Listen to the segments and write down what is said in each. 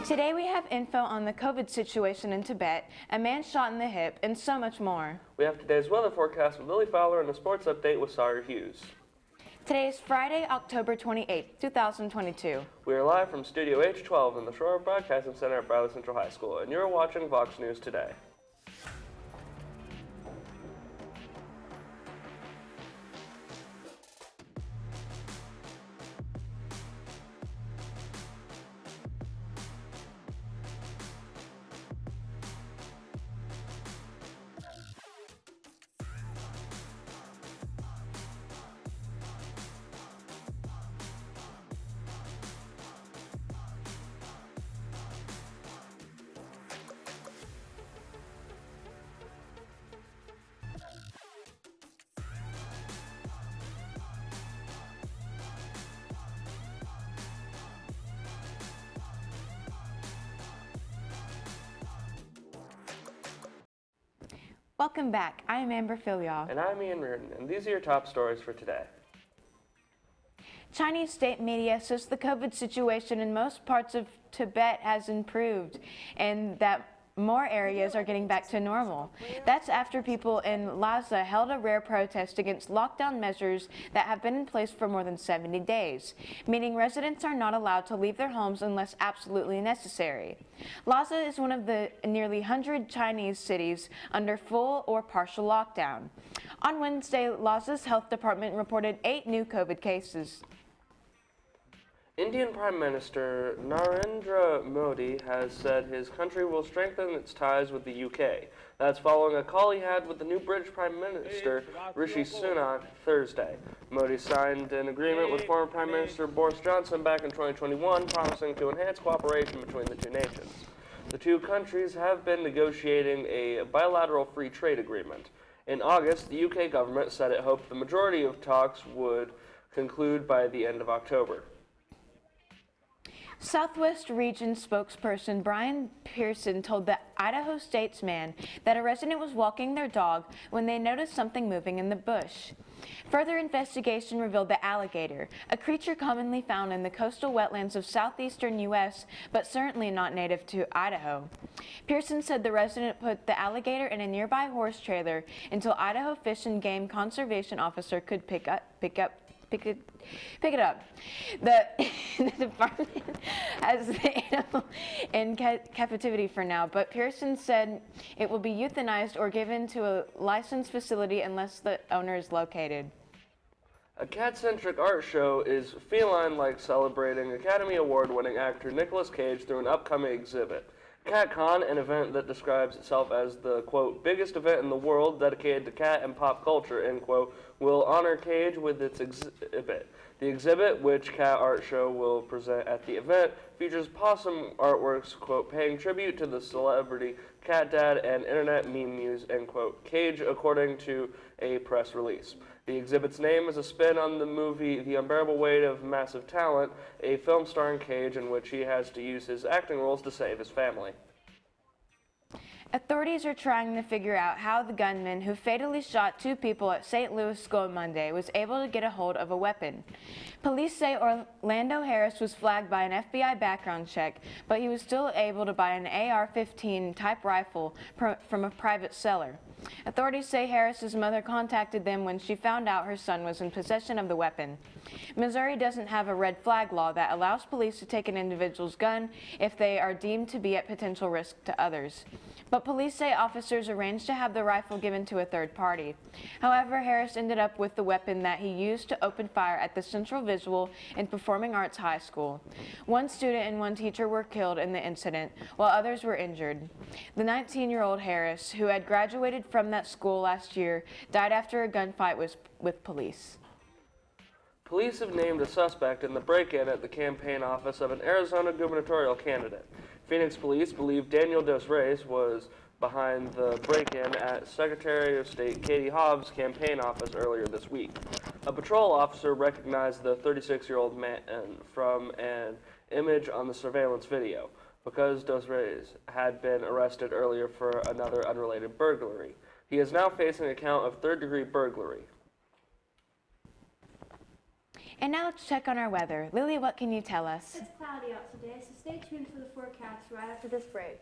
Today we have info on the COVID situation in Tibet, a man shot in the hip, and so much more. We have today's weather forecast with Lily Fowler and a sports update with Sawyer Hughes. Today is Friday, October 28, 2022. We are live from Studio H12 in the Shroyer Broadcasting Center at Bradley Central High School, and you're watching Vox News Today. Welcome back. I am Amber Filial. And I'm Ian Reardon, and these are your top stories for today. Chinese state media says the COVID situation in most parts of Tibet has improved and that more areas are getting back to normal. That's after people in Lhasa held a rare protest against lockdown measures that have been in place for more than 70 days, meaning residents are not allowed to leave their homes unless absolutely necessary. Lhasa is one of the nearly 100 Chinese cities under full or partial lockdown. On Wednesday, Lhasa's health department reported 8 new COVID cases. Indian Prime Minister Narendra Modi has said his country will strengthen its ties with the UK. That's following a call he had with the new British Prime Minister Rishi Sunak Thursday. Modi signed an agreement with former Prime Minister Boris Johnson back in 2021, promising to enhance cooperation between the two nations. The two countries have been negotiating a bilateral free trade agreement. In August, the UK government said it hoped the majority of talks would conclude by the end of October. Southwest Region spokesperson Brian Pearson told the Idaho Statesman that a resident was walking their dog when they noticed something moving in the bush. Further investigation revealed the alligator, a creature commonly found in the coastal wetlands of southeastern U.S., but certainly not native to Idaho. Pearson said the resident put the alligator in a nearby horse trailer until Idaho Fish and Game Conservation Officer could pick it up. The department has the animal in captivity for now, but Pearson said it will be euthanized or given to a licensed facility unless the owner is located. A cat-centric art show is feline-like, celebrating Academy Award-winning actor Nicolas Cage through an upcoming exhibit. CatCon, an event that describes itself as the, quote, biggest event in the world dedicated to cat and pop culture, end quote, will honor Cage with its exhibit. The exhibit, which Cat Art Show will present at the event, features possum artworks, quote, paying tribute to the celebrity cat dad and internet meme muse, end quote, Cage, according to a press release. The exhibit's name is a spin on the movie The Unbearable Weight of Massive Talent, a film starring Cage in which he has to use his acting roles to save his family. Authorities are trying to figure out how the gunman who fatally shot 2 people at St. Louis School Monday was able to get a hold of a weapon. Police say Orlando Harris was flagged by an FBI background check, but he was still able to buy an AR-15 type rifle from a private seller. Authorities say Harris's mother contacted them when she found out her son was in possession of the weapon. Missouri doesn't have a red flag law that allows police to take an individual's gun if they are deemed to be at potential risk to others. But police say officers arranged to have the rifle given to a third party. However, Harris ended up with the weapon that he used to open fire at the Central Visual and Performing Arts High School. 1 student and 1 teacher were killed in the incident, while others were injured. The 19-year-old Harris, who had graduated from that school last year, died after a gunfight with police. Police have named a suspect in the break-in at the campaign office of an Arizona gubernatorial candidate. Phoenix police believe Daniel Dos Reis was behind the break-in at Secretary of State Katie Hobbs' campaign office earlier this week. A patrol officer recognized the 36-year-old man from an image on the surveillance video because Dos Reis had been arrested earlier for another unrelated burglary. He is now facing a count of third-degree burglary. And now let's check on our weather. Lily, what can you tell us? It's cloudy out today, so stay tuned for the forecast right after this break.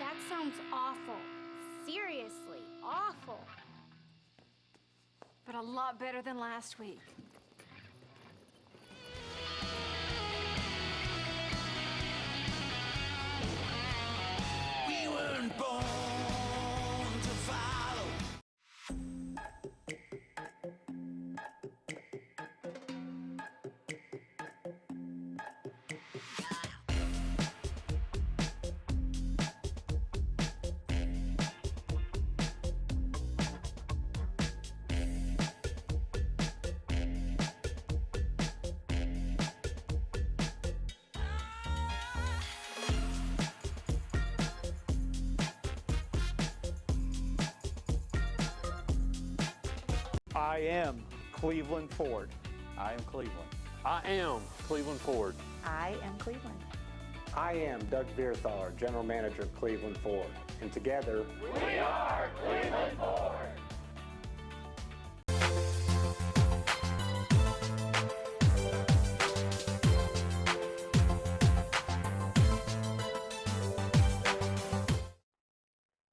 That sounds awful. Seriously, awful. But a lot better than last week. We weren't born to follow. I am Cleveland Ford. I am Cleveland. I am Cleveland Ford. I am Cleveland. I am Doug Vierthaler, General Manager of Cleveland Ford, and together, We are Cleveland Ford.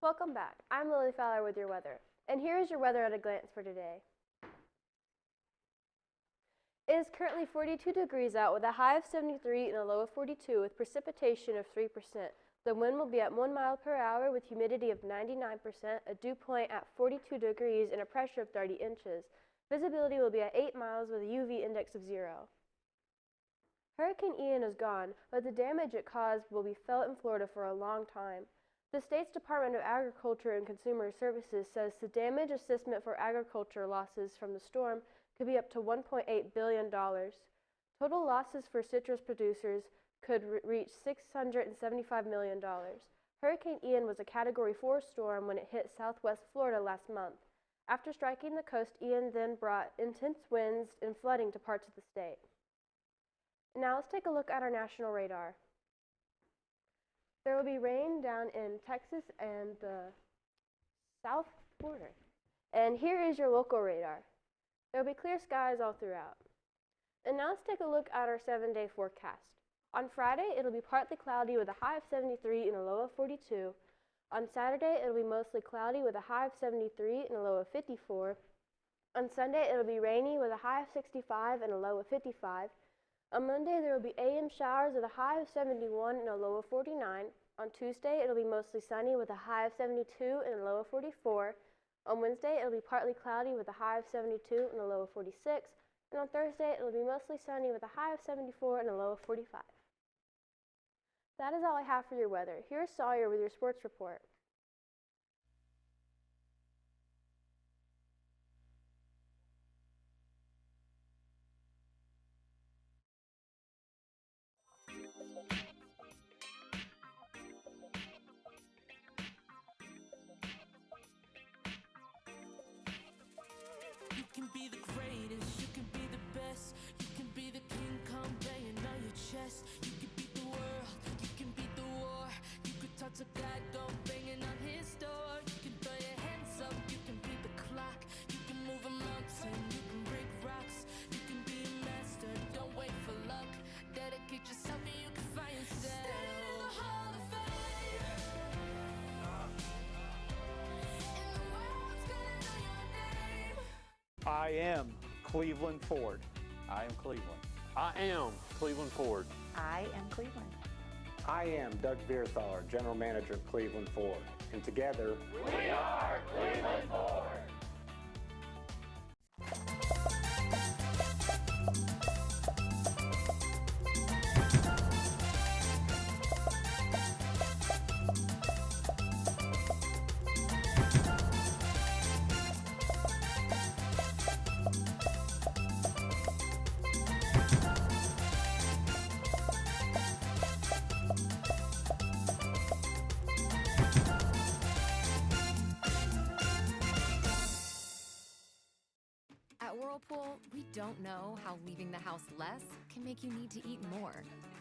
Welcome back. I'm Lily Fowler with your weather. And here is your weather at a glance for today. It is currently 42 degrees out with a high of 73 and a low of 42 with precipitation of 3%. The wind will be at 1 mile per hour with humidity of 99%, a dew point at 42 degrees and a pressure of 30 inches. Visibility will be at 8 miles with a UV index of 0. Hurricane Ian is gone, but the damage it caused will be felt in Florida for a long time. The state's Department of Agriculture and Consumer Services says the damage assessment for agriculture losses from the storm could be up to $1.8 billion. Total losses for citrus producers could reach $675 million. Hurricane Ian was a Category 4 storm when it hit southwest Florida last month. After striking the coast, Ian then brought intense winds and flooding to parts of the state. Now let's take a look at our national radar. There will be rain down in Texas and the south border. And here is your local radar. There will be clear skies all throughout. And now let's take a look at our 7-day forecast. On Friday, it'll be partly cloudy with a high of 73 and a low of 42. On Saturday, it'll be mostly cloudy with a high of 73 and a low of 54. On Sunday, it'll be rainy with a high of 65 and a low of 55. On Monday, there will be AM showers with a high of 71 and a low of 49. On Tuesday, it'll be mostly sunny with a high of 72 and a low of 44. On Wednesday, it'll be partly cloudy with a high of 72 and a low of 46. And on Thursday, it'll be mostly sunny with a high of 74 and a low of 45. That is all I have for your weather. Here's Sawyer with your sports report. You can be the greatest, you can be the best, you can be the king, come banging on your chest. You can beat the world, you can beat the war. You could talk to God, go banging on his door. You can throw your hands up, you can beat the clock. You can move a mountain, you can break rocks. You can be a master, don't wait for luck. Dedicate yourself and you can find yourself. Stand in the Hall of Fame, and the world's gonna know your name. I am Cleveland Ford. I am Cleveland. I am Cleveland Ford. I am Cleveland. I am Doug Vierthaler, General Manager of Cleveland Ford. And together, we are Cleveland Ford. At Whirlpool, we don't know how leaving the house less can make you need to eat more,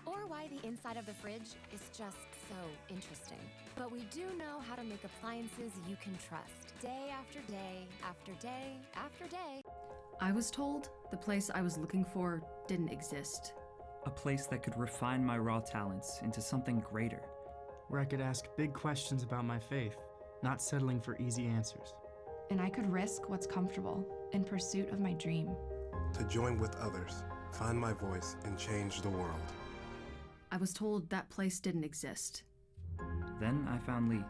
or why the inside of the fridge is just so interesting. But we do know how to make appliances you can trust, day after day, after day, after day. I was told the place I was looking for didn't exist. A place that could refine my raw talents into something greater. Where I could ask big questions about my faith, not settling for easy answers. And I could risk what's comfortable in pursuit of my dream. To join with others, find my voice, and change the world. I was told that place didn't exist. Then I found Lee.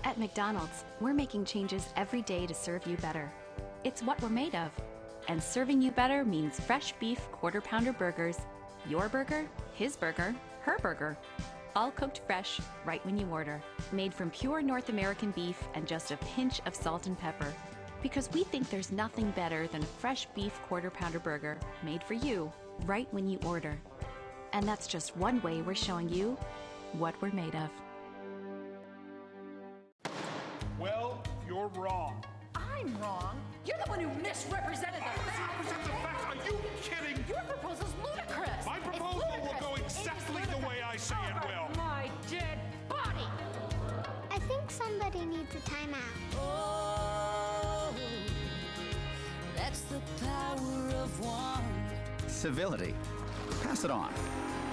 At McDonald's, we're making changes every day to serve you better. It's what we're made of. And serving you better means fresh beef quarter-pounder burgers. Your burger, his burger, her burger. All cooked fresh, right when you order. Made from pure North American beef and just a pinch of salt and pepper. Because we think there's nothing better than a fresh beef quarter-pounder burger made for you, right when you order. And that's just one way we're showing you what we're made of. Well, you're wrong. I'm wrong. You're the one who misrepresented the facts. Misrepresent the facts? Are you kidding? Your proposal's ludicrous. My proposal will go exactly the way I say it will. My dead body. I think somebody needs a timeout. Oh, that's the power of one. Civility. Pass it on.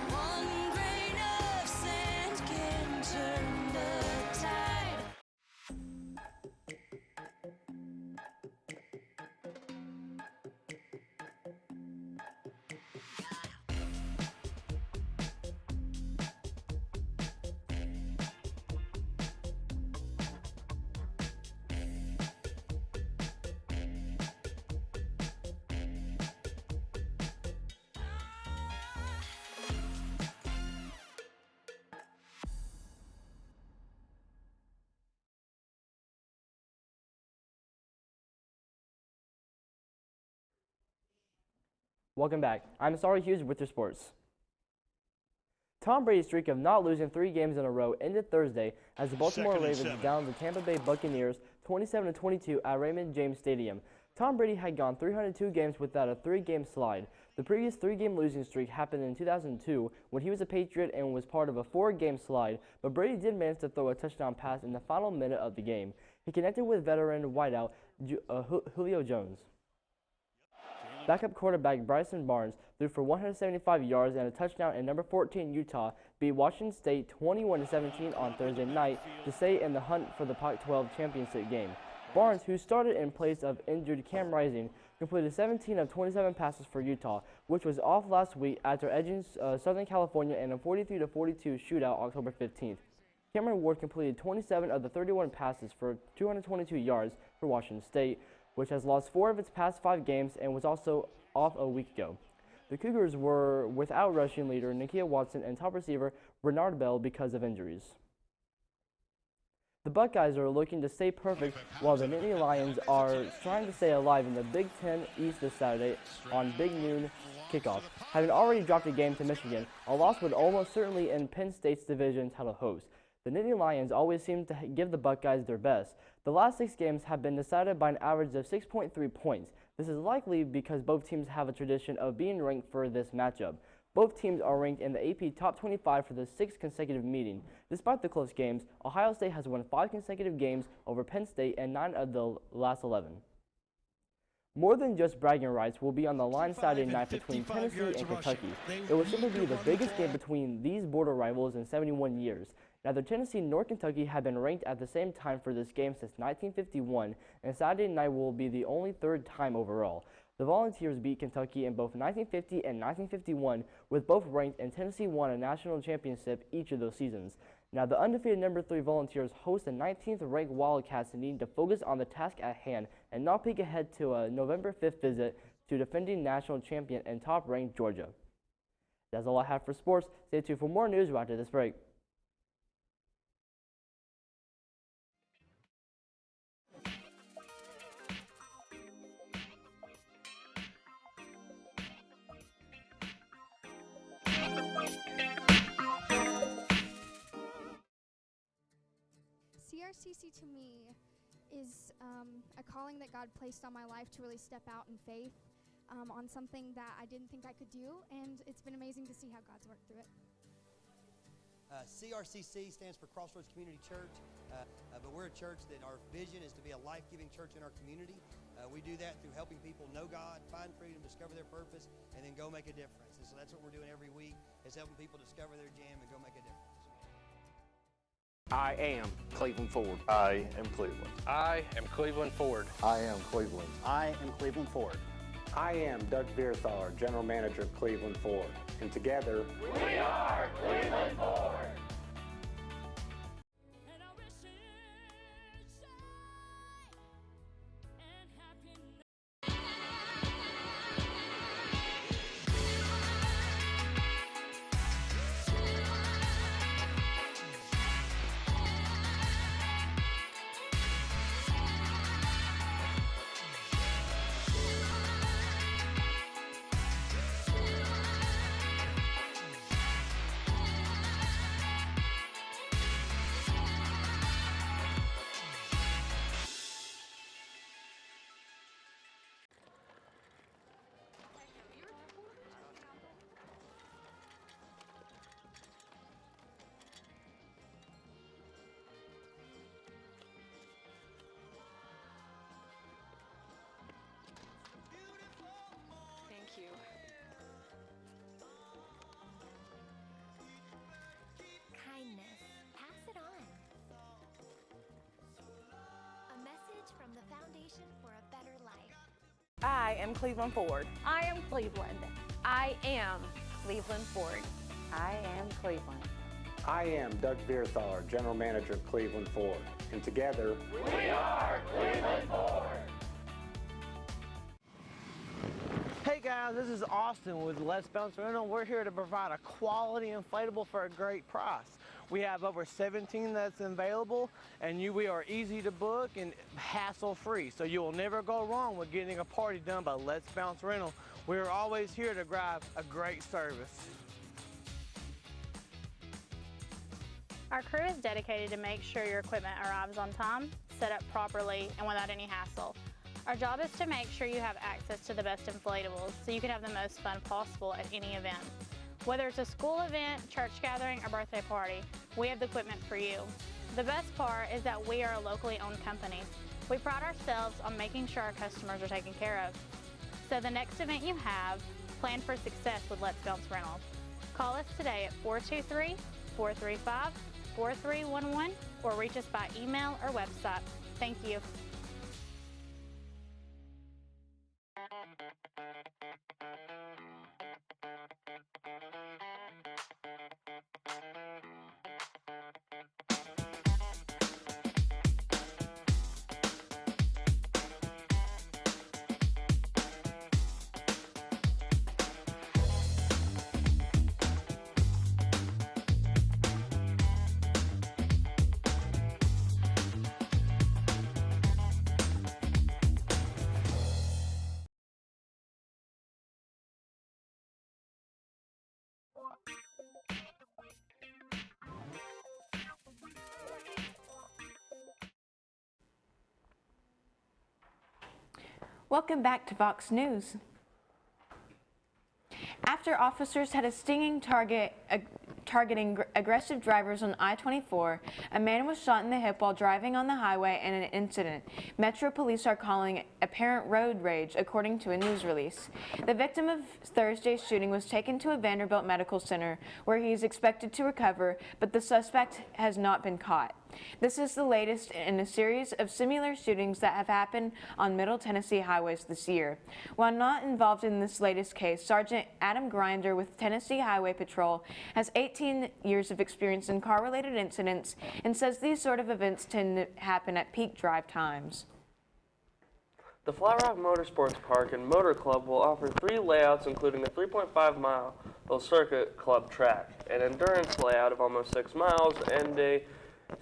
One grain of sand can turn the tide. Welcome back. I'm Sorry Hughes with your sports. Tom Brady's streak of not losing 3 games in a row ended Thursday as the Baltimore Ravens downed the Tampa Bay Buccaneers 27-22 at Raymond James Stadium. Tom Brady had gone 302 games without a 3-game slide. The previous 3-game losing streak happened in 2002 when he was a Patriot and was part of a 4-game slide, but Brady did manage to throw a touchdown pass in the final minute of the game. He connected with veteran wideout Julio Jones. Backup quarterback Bryson Barnes threw for 175 yards and a touchdown, and number 14 Utah beat Washington State 21-17 on Thursday night to stay in the hunt for the Pac-12 championship game. Barnes, who started in place of injured Cam Rising, completed 17 of 27 passes for Utah, which was off last week after edging Southern California in a 43-42 shootout October 15th. Cameron Ward completed 27 of the 31 passes for 222 yards for Washington State, which has lost 4 of its past 5 games and was also off a week ago. The Cougars were without rushing leader Nakia Watson and top receiver Bernard Bell because of injuries. The Buckeyes are looking to stay perfect while the Nittany Lions are trying to stay alive in the Big Ten East this Saturday on Big Noon kickoff. Having already dropped a game to Michigan, a loss would almost certainly end Penn State's division title host. The Nittany Lions always seem to give the Buckeyes their best. The last 6 games have been decided by an average of 6.3 points. This is likely because both teams have a tradition of being ranked for this matchup. Both teams are ranked in the AP Top 25 for the 6th consecutive meeting. Despite the close games, Ohio State has won 5 consecutive games over Penn State and 9 of the last 11. More than just bragging rights will be on the line Saturday night between Tennessee and Kentucky. It will simply be the biggest game between these border rivals in 71 years. Neither Tennessee nor Kentucky have been ranked at the same time for this game since 1951, and Saturday night will be the only 3rd time overall. The Volunteers beat Kentucky in both 1950 and 1951, with both ranked, and Tennessee won a national championship each of those seasons. Now, the undefeated number 3 Volunteers host the 19th ranked Wildcats and need to focus on the task at hand and not peek ahead to a November 5th visit to defending national champion and top-ranked Georgia. That's all I have for sports. Stay tuned for more news right after this break. CRCC to me is a calling that God placed on my life to really step out in faith on something that I didn't think I could do, and it's been amazing to see how God's worked through it. CRCC stands for Crossroads Community Church, but we're a church that our vision is to be a life-giving church in our community. We do that through helping people know God, find freedom, discover their purpose, and then go make a difference. And so that's what we're doing every week, is helping people discover their jam and go make a difference. I am Cleveland Ford. I am Cleveland. I am Cleveland Ford. I am Cleveland. I am Cleveland Ford. I am Doug Vierthaler, General Manager of Cleveland Ford, and together, we are Cleveland Ford. Kindness. Pass it on. A message from the Foundation for a Better Life. I am Cleveland Ford. I am Cleveland. I am Cleveland Ford. I am Cleveland. I am Doug Vierthaler, General Manager of Cleveland Ford, and together, we are Cleveland Ford. Hey guys, this is Austin with Let's Bounce Rental. We're here to provide a quality inflatable for a great price. We have over 17 that's available, and we are easy to book and hassle-free, so you will never go wrong with getting a party done by Let's Bounce Rental. We are always here to drive a great service. Our crew is dedicated to make sure your equipment arrives on time, set up properly, and without any hassle. Our job is to make sure you have access to the best inflatables so you can have the most fun possible at any event. Whether it's a school event, church gathering, or birthday party, we have the equipment for you. The best part is that we are a locally owned company. We pride ourselves on making sure our customers are taken care of. So the next event you have, plan for success with Let's Bounce Rentals. Call us today at 423-435-4311 or reach us by email or website. Thank you. Welcome back to Vox News. After officers had a stinging targeting aggressive drivers on I-24, a man was shot in the hip while driving on the highway in an incident Metro Police are calling apparent road rage, according to a news release. The victim of Thursday's shooting was taken to a Vanderbilt Medical Center where he is expected to recover, but the suspect has not been caught. This is the latest in a series of similar shootings that have happened on Middle Tennessee highways this year. While not involved in this latest case, Sergeant Adam Grinder with Tennessee Highway Patrol has 18 years of experience in car-related incidents and says these sort of events tend to happen at peak drive times. The Flat Rock Motorsports Park and Motor Club will offer 3 layouts, including a 3.5-mile circuit club track, an endurance layout of almost 6 miles, and a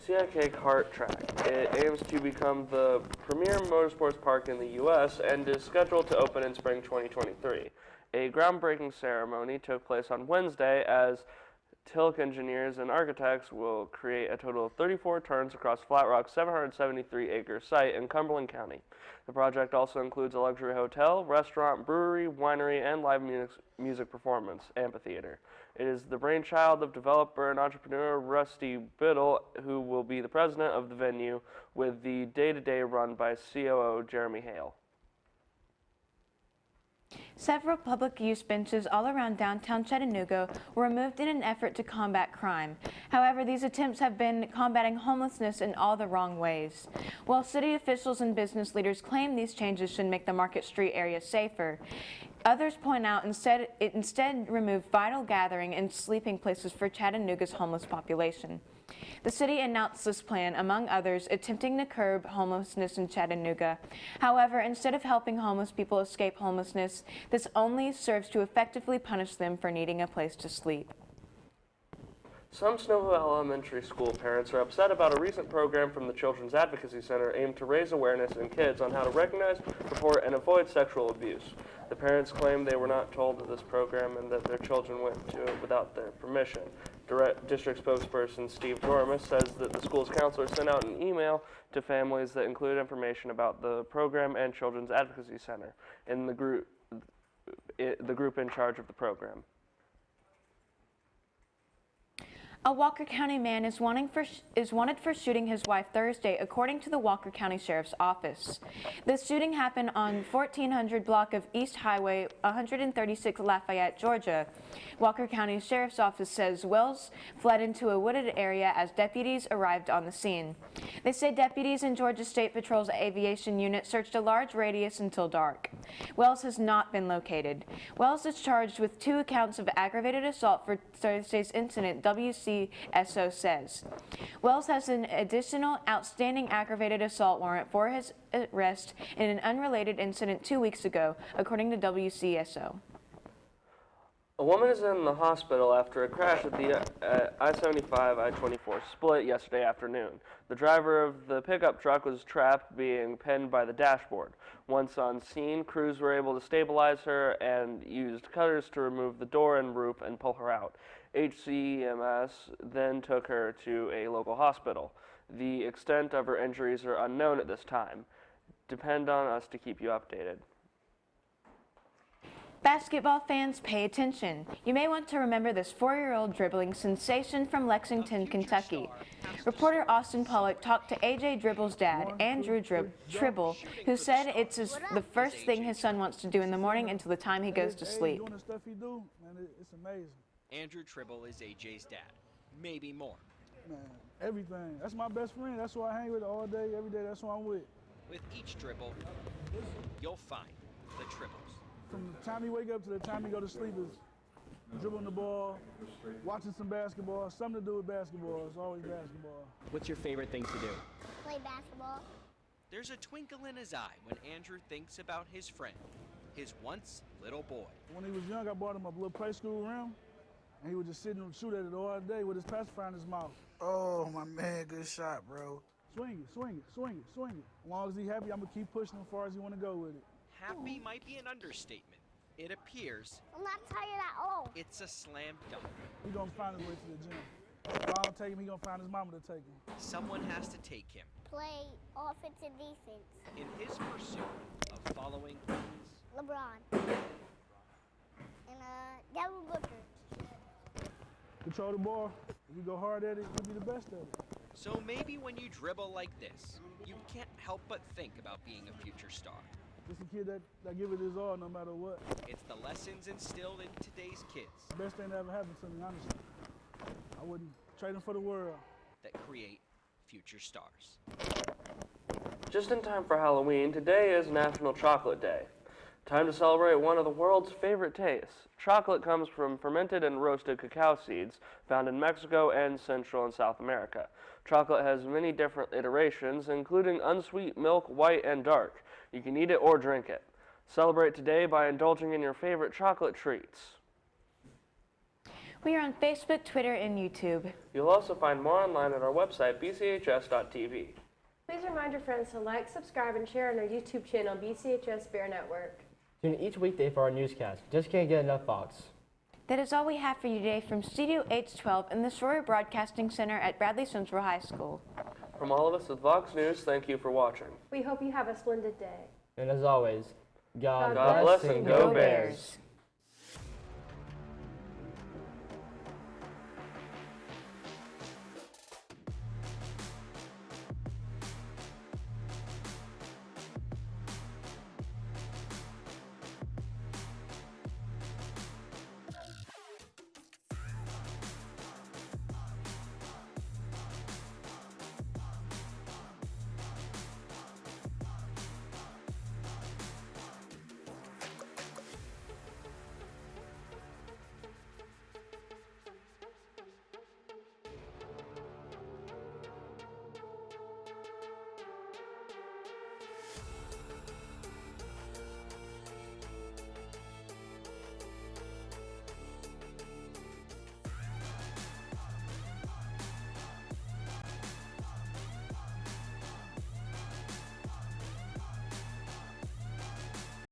CIK kart track. It aims to become the premier motorsports park in the U.S. and is scheduled to open in spring 2023. A groundbreaking ceremony took place on Wednesday as Tilk Engineers and Architects will create a total of 34 turns across Flat Rock's 773-acre site in Cumberland County. The project also includes a luxury hotel, restaurant, brewery, winery, and live music performance amphitheater. It is the brainchild of developer and entrepreneur Rusty Biddle, who will be the president of the venue, with the day-to-day run by COO Jeremy Hale. Several public use benches all around downtown Chattanooga were removed in an effort to combat crime. However, these attempts have been combating homelessness in all the wrong ways. While city officials and business leaders claim these changes should make the Market Street area safer, others point out it instead removed vital gathering and sleeping places for Chattanooga's homeless population. The city announced this plan, among others, attempting to curb homelessness in Chattanooga. However, instead of helping homeless people escape homelessness, this only serves to effectively punish them for needing a place to sleep. Some Snowville Elementary School parents are upset about a recent program from the Children's Advocacy Center aimed to raise awareness in kids on how to recognize, report, and avoid sexual abuse. The parents claim they were not told of this program and that their children went to it without their permission. District spokesperson Steve Dormus says that the school's counselor sent out an email to families that included information about the program and Children's Advocacy Center in the group in charge of the program. A Walker County man is wanted for shooting his wife Thursday, according to the Walker County Sheriff's Office. The shooting happened on 1400 block of East Highway 136 Lafayette, Georgia. Walker County Sheriff's Office says Wells fled into a wooded area as deputies arrived on the scene. They say deputies in Georgia State Patrol's aviation unit searched a large radius until dark. Wells has not been located. Wells is charged with 2 counts of aggravated assault for Thursday's incident, BCHS says. Wells has an additional outstanding aggravated assault warrant for his arrest in an unrelated incident 2 weeks ago, according to WCSO. A woman is in the hospital after a crash at the I-75-I-24 split yesterday afternoon. The driver of the pickup truck was trapped, being pinned by the dashboard. Once on scene, crews were able to stabilize her and used cutters to remove the door and roof and pull her out. HCEMS then took her to a local hospital. The extent of her injuries are unknown at this time. depend on us to keep you updated. Basketball fans, pay attention. You may want to remember this 4-year-old dribbling sensation from Lexington, Kentucky. Reporter Austin Pollock talked to AJ Dribble's dad, Andrew Tribble, who said it's the first thing his son wants to do in the morning until the time he goes to sleep. Doing the stuff he do, man, it's amazing. Andrew Tribble is AJ's dad, maybe more. Man, everything. That's my best friend. That's who I hang with all day, every day. That's who I'm with. With each dribble, you'll find the Tribbles. From the time you wake up to the time you go to sleep is dribbling the ball, watching some basketball, something to do with basketball. It's always basketball. What's your favorite thing to do? Play basketball. There's a twinkle in his eye when Andrew thinks about his friend, his once little boy. When he was young, I bought him a little play school rim, and he would just sit and shoot at it all day with his pacifier in his mouth. Oh, my man, good shot, bro. Swing it, swing it, swing it, swing it. As long as he's happy, I'm going to keep pushing him as far as he want to go with it. Happy might be an understatement. It appears I'm not tired at all. it's a slam dunk. He's going to find his way to the gym. If I don't take him, he's going to find his mama to take him. Someone has to take him Play offense and defense. in his pursuit of following greatness. LeBron. And Devin Booker. Control the ball. If you go hard at it, you'll be the best at it. So maybe when you dribble like this, you can't help but think about being a future star. Just a kid that give it his all no matter what. It's the lessons instilled in today's kids Best thing that ever happened to me, honestly. I wouldn't trade him for the world. that create future stars. Just in time for Halloween, today is National Chocolate Day. Time to celebrate one of the world's favorite tastes. Chocolate comes from fermented and roasted cacao seeds found in Mexico and Central and South America. Chocolate has many different iterations, including unsweet, milk, white, and dark. You can eat it or drink it. Celebrate today by indulging in your favorite chocolate treats. We are on Facebook, Twitter, and YouTube. You'll also find more online at our website, bchs.tv. Please remind your friends to like, subscribe, and share on our YouTube channel, BCHS Bear Network. Tune in each weekday for our newscast. Just can't get enough Fox. That is all we have for you today from Studio H12 in the Shroyer Broadcasting Center at Bradley Central High School. From all of us at Vox News, thank you for watching. We hope you have a splendid day. And as always, God bless and go Bears.